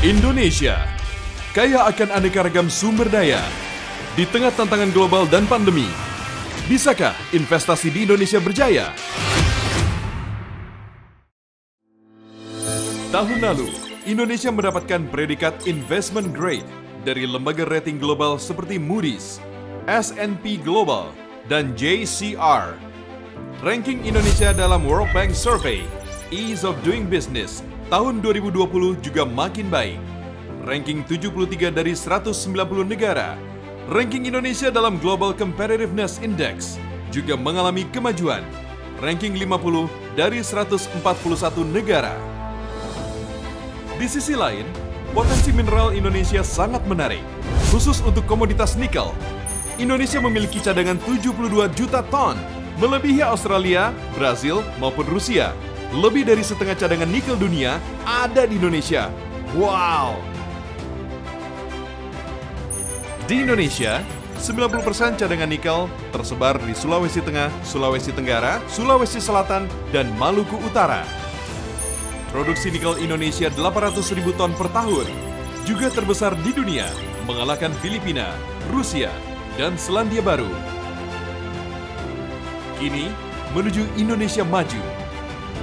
Indonesia, kaya akan aneka ragam sumber daya. Di tengah tantangan global dan pandemi, bisakah investasi di Indonesia berjaya? Tahun lalu, Indonesia mendapatkan predikat investment grade dari lembaga rating global seperti Moody's, S&P Global, dan JCR. Ranking Indonesia dalam World Bank Survey, Ease of Doing Business, tahun 2020 juga makin baik. Ranking 73 dari 190 negara. Ranking Indonesia dalam Global Competitiveness Index juga mengalami kemajuan. Ranking 50 dari 141 negara. Di sisi lain, potensi mineral Indonesia sangat menarik, khusus untuk komoditas nikel. Indonesia memiliki cadangan 72 juta ton, melebihi Australia, Brazil, maupun Rusia. Lebih dari setengah cadangan nikel dunia ada di Indonesia. Wow! Di Indonesia, 90% cadangan nikel tersebar di Sulawesi Tengah, Sulawesi Tenggara, Sulawesi Selatan, dan Maluku Utara. Produksi nikel Indonesia 800.000 ton per tahun, juga terbesar di dunia, mengalahkan Filipina, Rusia, dan Selandia Baru. Kini, menuju Indonesia maju.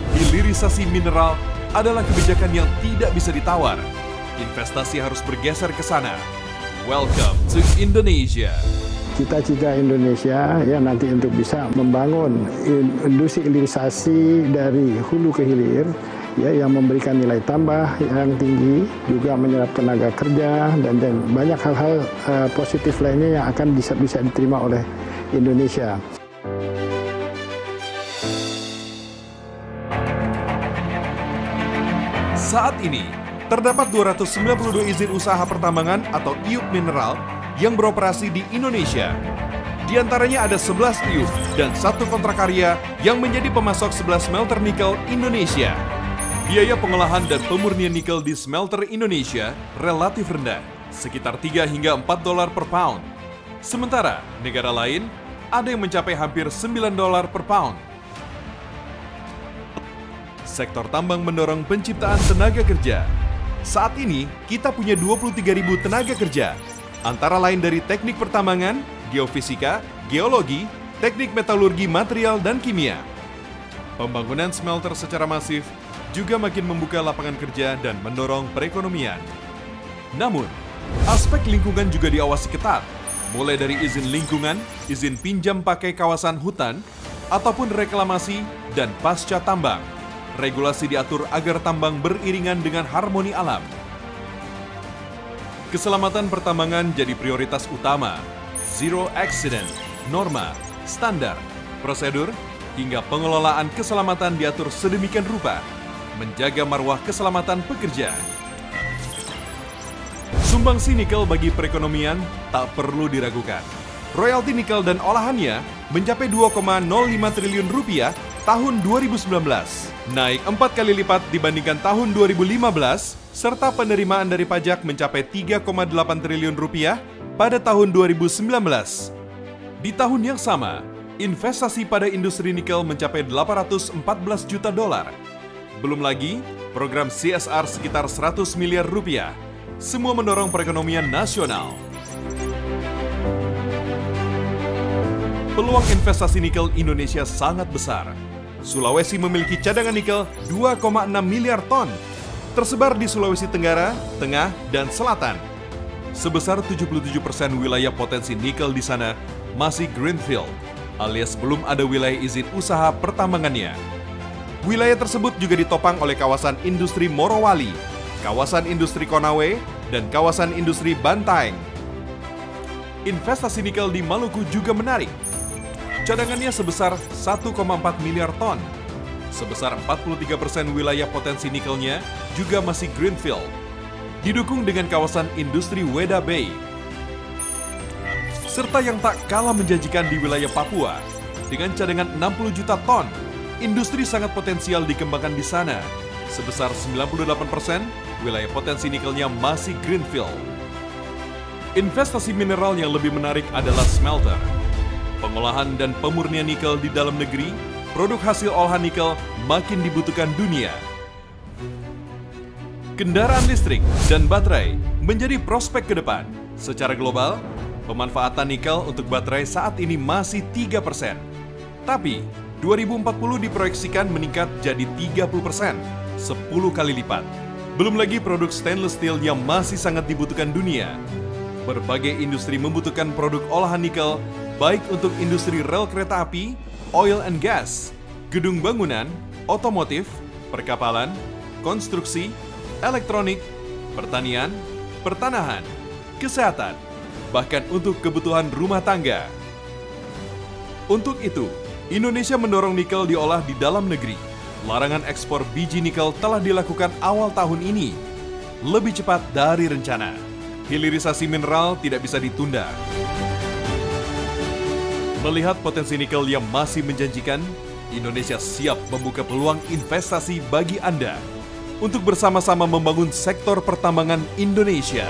Hilirisasi mineral adalah kebijakan yang tidak bisa ditawar. Investasi harus bergeser ke sana. Welcome to Indonesia. Cita-cita Indonesia ya nanti untuk bisa membangun industri hilirisasi dari hulu ke hilir ya yang memberikan nilai tambah yang tinggi, juga menyerap tenaga kerja dan banyak hal-hal positif lainnya yang akan bisa diterima oleh Indonesia. Saat ini, terdapat 292 izin usaha pertambangan atau IUP mineral yang beroperasi di Indonesia. Di antaranya ada 11 IUP dan 1 kontrak karya yang menjadi pemasok 11 smelter nikel Indonesia. Biaya pengolahan dan pemurnian nikel di smelter Indonesia relatif rendah, sekitar 3 hingga 4 dolar per pound. Sementara negara lain ada yang mencapai hampir 9 dolar per pound. Sektor tambang mendorong penciptaan tenaga kerja. Saat ini, kita punya 23.000 tenaga kerja, antara lain dari teknik pertambangan, geofisika, geologi, teknik metalurgi material dan kimia. Pembangunan smelter secara masif juga makin membuka lapangan kerja dan mendorong perekonomian. Namun, aspek lingkungan juga diawasi ketat, mulai dari izin lingkungan, izin pinjam pakai kawasan hutan, ataupun reklamasi dan pasca tambang. Regulasi diatur agar tambang beriringan dengan harmoni alam. Keselamatan pertambangan jadi prioritas utama. Zero accident, norma, standar, prosedur, hingga pengelolaan keselamatan diatur sedemikian rupa, menjaga marwah keselamatan pekerja. Sumbangsi nikel bagi perekonomian tak perlu diragukan. Royalti nikel dan olahannya mencapai 2,05 triliun rupiah tahun 2019, naik 4 kali lipat dibandingkan tahun 2015, serta penerimaan dari pajak mencapai 3,8 triliun rupiah pada tahun 2019. Di tahun yang sama, investasi pada industri nikel mencapai 814 juta dolar. Belum lagi, program CSR sekitar 100 miliar rupiah. Semua mendorong perekonomian nasional. Peluang investasi nikel Indonesia sangat besar. Sulawesi memiliki cadangan nikel 2,6 miliar ton, tersebar di Sulawesi Tenggara, Tengah, dan Selatan. Sebesar 77% wilayah potensi nikel di sana masih greenfield, alias belum ada wilayah izin usaha pertambangannya. Wilayah tersebut juga ditopang oleh kawasan industri Morowali, kawasan industri Konawe, dan kawasan industri Bantaeng. Investasi nikel di Maluku juga menarik. Cadangannya sebesar 1,4 miliar ton. Sebesar 43% wilayah potensi nikelnya juga masih greenfield. Didukung dengan kawasan industri Weda Bay. Serta yang tak kalah menjanjikan di wilayah Papua. Dengan cadangan 60 juta ton, industri sangat potensial dikembangkan di sana. Sebesar 98% wilayah potensi nikelnya masih greenfield. Investasi mineral yang lebih menarik adalah smelter. Pengolahan dan pemurnian nikel di dalam negeri, produk hasil olahan nikel makin dibutuhkan dunia. kendaraan listrik, dan baterai menjadi prospek ke depan. Secara global, pemanfaatan nikel untuk baterai saat ini masih 3%. Tapi, 2040 diproyeksikan meningkat jadi 30%, 10 kali lipat. Belum lagi produk stainless steel yang masih sangat dibutuhkan dunia. Berbagai industri membutuhkan produk olahan nikel, baik untuk industri rel kereta api, oil and gas, gedung bangunan, otomotif, perkapalan, konstruksi, elektronik, pertanian, pertanahan, kesehatan, bahkan untuk kebutuhan rumah tangga. Untuk itu, Indonesia mendorong nikel diolah di dalam negeri. Larangan ekspor biji nikel telah dilakukan awal tahun ini, lebih cepat dari rencana. Hilirisasi mineral tidak bisa ditunda. Melihat potensi nikel yang masih menjanjikan, Indonesia siap membuka peluang investasi bagi Anda untuk bersama-sama membangun sektor pertambangan Indonesia.